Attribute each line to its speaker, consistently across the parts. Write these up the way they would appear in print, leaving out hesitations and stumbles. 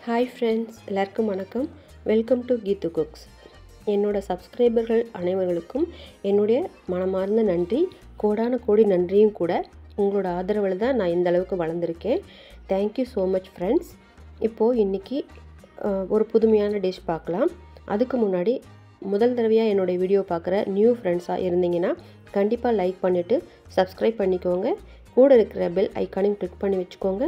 Speaker 1: Hi friends, எல்லாருக்கும் வணக்கம். Welcome to Keethu cooks. என்னோட சப்ஸ்கிரைபர்கள் அனைவர்களுக்கும் என்னுடைய மனமார்ந்த நன்றி, கோடான கோடி நன்றியும் கூட. உங்களோட ஆதரவில் தான் நான் இந்த அளவுக்கு வளர்ந்துருக்கேன். Thank you so much friends. இப்போது இன்றைக்கி ஒரு புதுமையான டிஷ் பார்க்கலாம். அதுக்கு முன்னாடி முதல் தடவையாக என்னுடைய வீடியோ பார்க்குற நியூ ஃப்ரெண்ட்ஸாக இருந்தீங்கன்னா கண்டிப்பாக லைக் பண்ணிவிட்டு சப்ஸ்கிரைப் பண்ணிக்கோங்க. கூட இருக்கிற பெல் ஐக்கானையும் கிளிக் பண்ணி வச்சுக்கோங்க.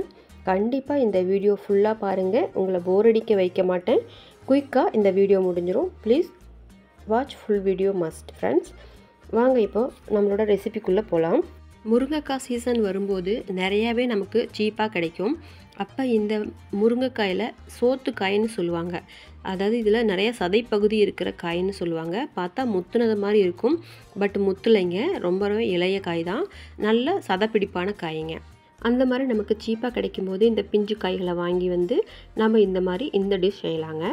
Speaker 1: கண்டிப்பாக இந்த வீடியோ ஃபுல்லாக பாருங்கள். உங்களை போர் அடிக்க வைக்க மாட்டேன். குயிக்காக இந்த வீடியோ முடிஞ்சிடும். Please watch full video must friends. வாங்க இப்போது நம்மளோட ரெசிபிக்குள்ளே போகலாம். முருங்கைக்காய் சீசன் வரும்போது நிறையாவே நமக்கு சீப்பாக கிடைக்கும். அப்போ இந்த முருங்கைக்காயில் சோத்துக்காயின்னு சொல்லுவாங்க. அதாவது இதில் நிறைய சதைப்பகுதி இருக்கிற காயின்னு சொல்லுவாங்க. பார்த்தா முத்துனது மாதிரி இருக்கும், பட் முத்துலைங்க. ரொம்பவே இளைய காய் தான். நல்ல சதைப்பிடிப்பான காய்ங்க. அந்த மாதிரி நமக்கு சீப்பாக கிடைக்கும்போது இந்த பிஞ்சு காய்களை வாங்கி நம்ம இந்த டிஷ் செய்யலாங்க.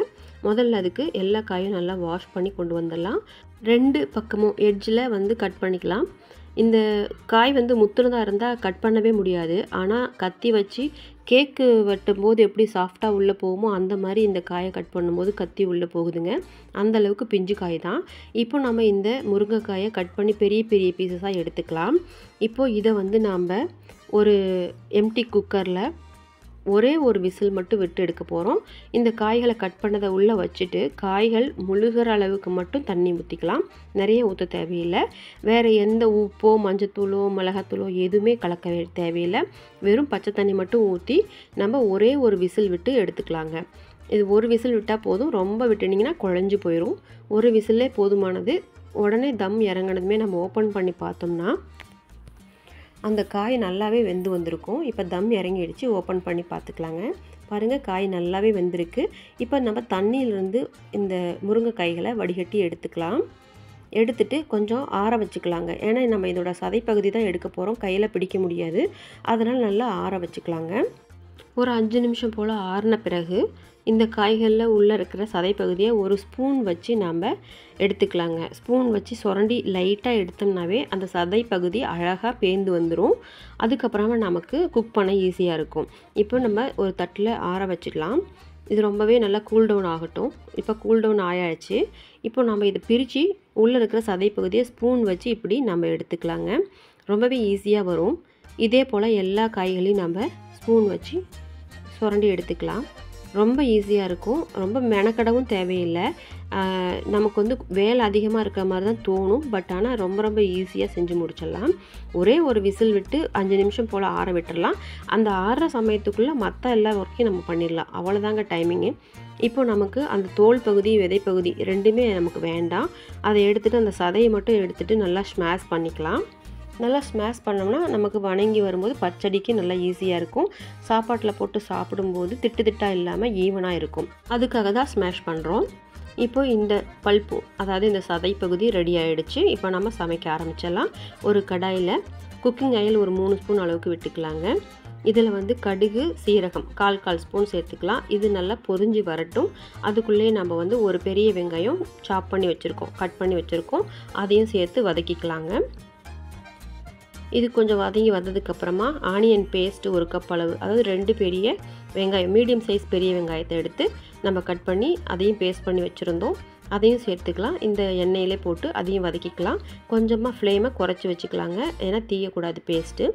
Speaker 1: முதல்ல அதுக்கு எல்லா காயும் நல்லா வாஷ் பண்ணி கொண்டு வந்துடலாம். 2 பக்கமும் எட்ஜில் கட் பண்ணிக்கலாம். இந்த காய் முத்துனதாக இருந்தால் கட் பண்ணவே முடியாது. ஆனால் கத்தி வச்சு கேக்கு வெட்டும்போது எப்படி சாஃப்டாக உள்ளே போகுமோ அந்த மாதிரி இந்த காயை கட் பண்ணும்போது கத்தி உள்ளே போகுதுங்க. அந்தளவுக்கு பிஞ்சு காய் தான். இப்போ நம்ம இந்த முருங்கைக்காயை கட் பண்ணி பெரிய பெரிய பீசஸாக எடுத்துக்கலாம். இப்போது இதை நாம் ஒரு எம்டி குக்கரில் ஒரே ஒரு விசில் மட்டும் விட்டு எடுக்க போகிறோம். இந்த காய்களை கட் பண்ணதை உள்ளே வச்சுட்டு காய்கள் முழுகிற அளவுக்கு மட்டும் தண்ணி ஊற்றிக்கலாம். நிறைய ஊற்ற தேவையில்லை. வேறு எந்த உப்போ மஞ்சத்தூளோ மிளகாத்தூளோ எதுவுமே கலக்க தேவையில்லை. வெறும் பச்சை தண்ணி மட்டும் ஊற்றி நம்ம ஒரே ஒரு விசில் விட்டு எடுத்துக்கலாங்க. இது ஒரு விசில் விட்டால் போதும். ரொம்ப விட்டுனிங்கன்னா குழஞ்சி போயிடும். ஒரு விசிலே போதுமானது. உடனே தம் இறங்கினதுமே நம்ம ஓப்பன் பண்ணி பார்த்தோம்னா அந்த காய் நல்லாவே வெந்து வந்திருக்கும். இப்போ தம் இறங்கிடுச்சு. ஓப்பன் பண்ணி பார்த்துக்கலாங்க. பாருங்கள், காய் நல்லாவே வெந்திருக்கு. இப்போ நம்ம தண்ணியிலேருந்து இந்த முருங்கைக்காய்களை வடிகட்டி எடுத்துக்கலாம். எடுத்துட்டு கொஞ்சம் ஆற வச்சுக்கலாங்க. ஏன்னா நம்ம இதோட சதைப்பகுதி தான் எடுக்க போகிறோம். கையில் பிடிக்க முடியாது. அதனால் நல்லா ஆற வச்சுக்கலாங்க. ஒரு 5 நிமிஷம் போல் ஆறின பிறகு இந்த காய்களில் உள்ளே இருக்கிற சதைப்பகுதியை ஒரு ஸ்பூன் வச்சு நாம் எடுத்துக்கலாங்க. ஸ்பூன் வச்சு சுரண்டி லைட்டாக எடுத்தோம்னாவே அந்த சதைப்பகுதி அழகாக பேர்ந்து வந்துடும். அதுக்கப்புறமா நமக்கு குக் பண்ண ஈஸியாக இருக்கும். இப்போ நம்ம ஒரு தட்டில் ஆற வச்சுக்கலாம். இது ரொம்பவே நல்லா கூல்டவுன் ஆகட்டும். இப்போ கூல்டவுன் ஆயாச்சு. இப்போ நம்ம இதை பிரித்து உள்ளே இருக்கிற சதைப்பகுதியை ஸ்பூன் வச்சு இப்படி நம்ம எடுத்துக்கலாங்க. ரொம்பவே ஈஸியாக வரும். இதே போல் எல்லா காய்களையும் நம்ம ஸ்பூன் வச்சு சுரண்டி எடுத்துக்கலாம். ரொம்ப ஈஸியாக இருக்கும். ரொம்ப மெனக்கடவும் தேவையில்லை. நமக்கு வேலை அதிகமாக இருக்கிற மாதிரி தான் தோணும். பட் ஆனால் ரொம்ப ரொம்ப ஈஸியாக செஞ்சு முடிச்சிடலாம். ஒரே ஒரு விசில் விட்டு 5 நிமிஷம் போல் ஆற விட்டுடலாம். அந்த ஆறுற சமயத்துக்குள்ளே மற்ற எல்லா ஒர்க்கையும் நம்ம பண்ணிடலாம். அவ்வளோதாங்க டைமிங்கு. இப்போ நமக்கு அந்த தோல் பகுதி விதைப்பகுதி ரெண்டுமே நமக்கு வேண்டாம். அதை எடுத்துகிட்டு அந்த சதையை மட்டும் எடுத்துகிட்டு நல்லா ஸ்மாஷ் பண்ணிக்கலாம். நல்லா ஸ்மாஷ் பண்ணோம்னா நமக்கு வணங்கி வரும்போது பச்சடிக்கு நல்லா ஈஸியாக இருக்கும். சாப்பாட்டில் போட்டு சாப்பிடும்போது திட்டு திட்டாக இல்லாமல் ஈவனாக இருக்கும். அதுக்காக தான் ஸ்மாஷ் பண்ணுறோம். இப்போ இந்த பல்ப்பு, அதாவது இந்த சதைப்பகுதி ரெடி ஆகிடுச்சு. இப்போ நம்ம சமைக்க ஆரம்பிச்சிடலாம். ஒரு கடாயில் குக்கிங் ஆயில் ஒரு 3 ஸ்பூன் அளவுக்கு விட்டுக்கலாங்க. இதில் கடுகு சீரகம் கால் ஸ்பூன் சேர்த்துக்கலாம். இது நல்லா பொரிஞ்சு வரட்டும். அதுக்குள்ளேயே நம்ம ஒரு பெரிய வெங்காயம் சாப் பண்ணி வச்சுருக்கோம், கட் பண்ணி வச்சுருக்கோம். அதையும் சேர்த்து வதக்கிக்கலாங்க. இது கொஞ்சம் வதங்கி வந்ததுக்கப்புறமா ஆனியன் பேஸ்ட்டு 1 கப் அளவு, அதாவது 2 பெரிய வெங்காயம், மீடியம் சைஸ் பெரிய வெங்காயத்தை எடுத்து நம்ம கட் பண்ணி அதையும் பேஸ்ட் பண்ணி வச்சுருந்தோம். அதையும் சேர்த்துக்கலாம். இந்த எண்ணெயிலே போட்டு அதையும் வதக்கிக்கலாம். கொஞ்சமாக ஃப்ளேமை குறைச்சி வச்சுக்கலாங்க. ஏன்னா தீயக்கூடாது பேஸ்ட்டு.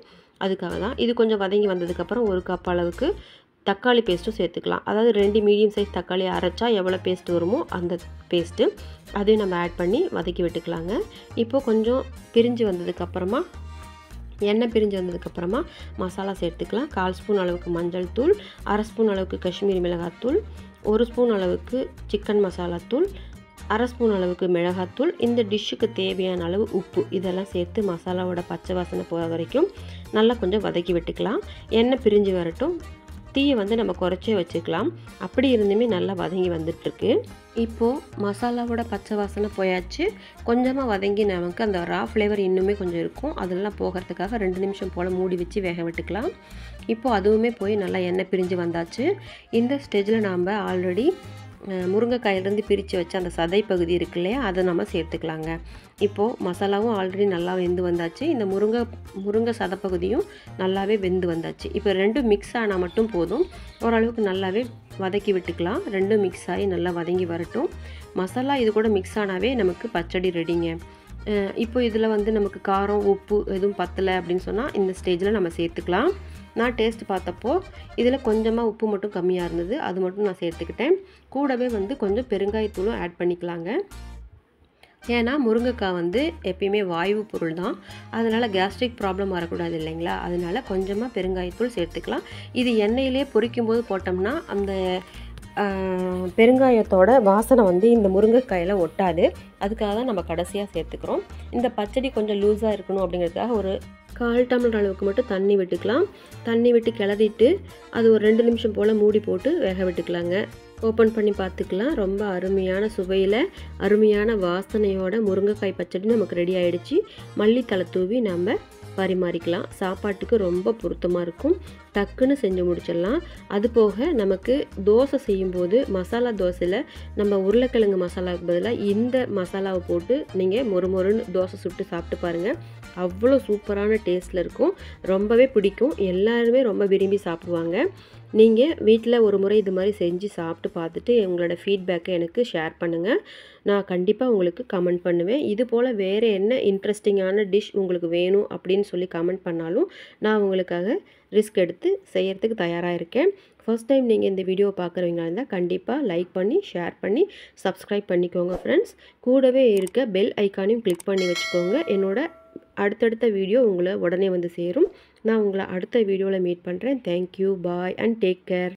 Speaker 1: அதுக்காக தான். இது கொஞ்சம் வதங்கி வந்ததுக்கப்புறம் 1 கப் அளவுக்கு தக்காளி பேஸ்ட்டும் சேர்த்துக்கலாம். அதாவது 2 மீடியம் சைஸ் தக்காளி அரைச்சா எவ்வளோ பேஸ்ட் வருமோ அந்த பேஸ்ட்டு அதையும் நம்ம ஆட் பண்ணி வதக்கி விட்டுக்கலாங்க. இப்போது கொஞ்சம் பிரிஞ்சு வந்ததுக்கப்புறமா எண்ணெய் பிரிஞ்சு வந்ததுக்கப்புறமா மசாலா சேர்த்துக்கலாம். 1/4 ஸ்பூன் அளவுக்கு மஞ்சள் தூள், 1/2 ஸ்பூன் அளவுக்கு காஷ்மீரி மிளகாத்தூள், 1 ஸ்பூன் அளவுக்கு சிக்கன் மசாலா தூள், 1/2 ஸ்பூன் அளவுக்கு மிளகாத்தூள், இந்த டிஷ்ஷுக்கு தேவையான அளவு உப்பு, இதெல்லாம் சேர்த்து மசாலாவோட பச்சை வாசனை போகிற வரைக்கும் நல்லா கொஞ்சம் வதக்கி விட்டுக்கலாம். எண்ணெய் பிரிஞ்சு வரட்டும். தீயை நம்ம குறைச்சே வச்சுக்கலாம். அப்படி இருந்துமே நல்லா வதங்கி வந்துட்டுருக்கு. இப்போது மசாலாவோட பச்சை வாசனை போயாச்சு. கொஞ்சமாக வதங்கி நமக்கு அந்த ரா ஃப்ளேவர் இன்னுமே கொஞ்சம் இருக்கும். அதெல்லாம் போகிறதுக்காக 2 நிமிஷம் போல் மூடி வச்சு வேக விட்டுக்கலாம். இப்போது அதுவுமே போய் நல்லா எண்ணெய் பிரிஞ்சு வந்தாச்சு. இந்த ஸ்டேஜில் நாம் ஆல்ரெடி முருங்கைக்காயிலேருந்து பிரித்து வச்ச அந்த சதை பகுதி இருக்கு இல்லையா, அதை நம்ம சேர்த்துக்கலாங்க. இப்போது மசாலாவும் ஆல்ரெடி நல்லா வெந்து வந்தாச்சு. இந்த முருங்கை சதைப்பகுதியும் நல்லாவே வெந்து வந்தாச்சு. இப்போ ரெண்டும் மிக்ஸ் ஆனால் மட்டும் போதும். ஓரளவுக்கு நல்லாவே வதக்கி விட்டுக்கலாம். ரெண்டும் மிக்ஸ் ஆகி நல்லா வதங்கி வரட்டும். மசாலா இது கூட மிக்ஸ் ஆனாவே நமக்கு பச்சடி ரெடிங்க. இப்போ இதில் வந்து நமக்கு காரம் உப்பு எதுவும் பத்தலை அப்படின்னு சொன்னால் இந்த ஸ்டேஜில் நம்ம சேர்த்துக்கலாம். நான் டேஸ்ட் பார்த்தப்போ இதில் கொஞ்சமாக உப்பு மட்டும் கம்மியாக இருந்தது, அது மட்டும் நான் சேர்த்துக்கிட்டேன். கூடவே வந்து கொஞ்சம் பெருங்காயத்தூளும் ஆட் பண்ணிக்கலாங்க. ஏன்னா முருங்கைக்காய் வந்து எப்பயுமே வாயு பொருள் தான், அதனால் கேஸ்ட்ரிக் ப்ராப்ளம் வரக்கூடாது இல்லைங்களா, அதனால் கொஞ்சமாக பெருங்காயத்தூள் சேர்த்துக்கலாம். இது எண்ணெயிலே பொரிக்கும்போது போட்டோம்னா அந்த பெருங்காயத்தோட வாசனை வந்து இந்த முருங்கைக்காயில் ஒட்டாது. அதுக்காக தான் நம்ம கடைசியாக சேர்த்துக்கிறோம். இந்த பச்சடி கொஞ்சம் லூஸாக இருக்கணும் அப்படிங்கிறதுக்காக ஒரு 1/4 டம்ளர் அளவுக்கு மட்டும் தண்ணி விட்டுக்கலாம். தண்ணி விட்டு கிளறிட்டு அது ஒரு 2 நிமிஷம் போல் மூடி போட்டு வேக விட்டுக்கலாங்க. ஓப்பன் பண்ணி பார்த்துக்கலாம். ரொம்ப அருமையான சுவையில் அருமையான வாசனையோட முருங்கைக்காய் பச்சடி நமக்கு ரெடி ஆகிடுச்சு. மல்லித்தலை தூவி நம்ம பரிமாறிக்கலாம். சாப்பாட்டுக்கு ரொம்ப பொருத்தமாக இருக்கும். டக்குன்னு செஞ்சு முடிச்சிடலாம். அது போக நமக்கு தோசை செய்யும்போது மசாலா தோசையில் நம்ம உருளைக்கிழங்கு மசாலாவுக்கு பதிலாக இந்த மசாலாவை போட்டு நீங்கள் மொறுமொறுன்னு தோசை சுட்டு சாப்பிட்டு பாருங்கள். அவ்வளோ சூப்பரான டேஸ்ட்டில் இருக்கும். ரொம்பவே பிடிக்கும். எல்லாருமே ரொம்ப விரும்பி சாப்பிடுவாங்க. நீங்கள் வீட்டில் ஒரு முறை இது மாதிரி செஞ்சு சாப்பிட்டு பார்த்துட்டு உங்களோட ஃபீட்பேக்கை எனக்கு ஷேர் பண்ணுங்கள். நான் கண்டிப்பாக உங்களுக்கு கமெண்ட் பண்ணுவேன். இது போல் வேறு என்ன இன்ட்ரெஸ்டிங்கான டிஷ் உங்களுக்கு வேணும் அப்படின்னு சொல்லி கமெண்ட் பண்ணாலும் நான் உங்களுக்காக ரிஸ்க் எடுத்து செய்கிறதுக்கு தயாராக இருக்கேன். ஃபர்ஸ்ட் டைம் நீங்கள் இந்த வீடியோ பார்க்குறவங்களா இருந்தால் கண்டிப்பாக லைக் பண்ணி ஷேர் பண்ணி சப்ஸ்கிரைப் பண்ணிக்கோங்க ஃப்ரெண்ட்ஸ். கூடவே இருக்க பெல் ஐக்கானையும் கிளிக் பண்ணி வச்சுக்கோங்க. என்னோட அடுத்தடுத்த வீடியோ உங்களை உடனே வந்து சேரும். நான் உங்களை அடுத்த வீடியோவில் மீட் பண்ணுறேன். Thank you, bye and take care.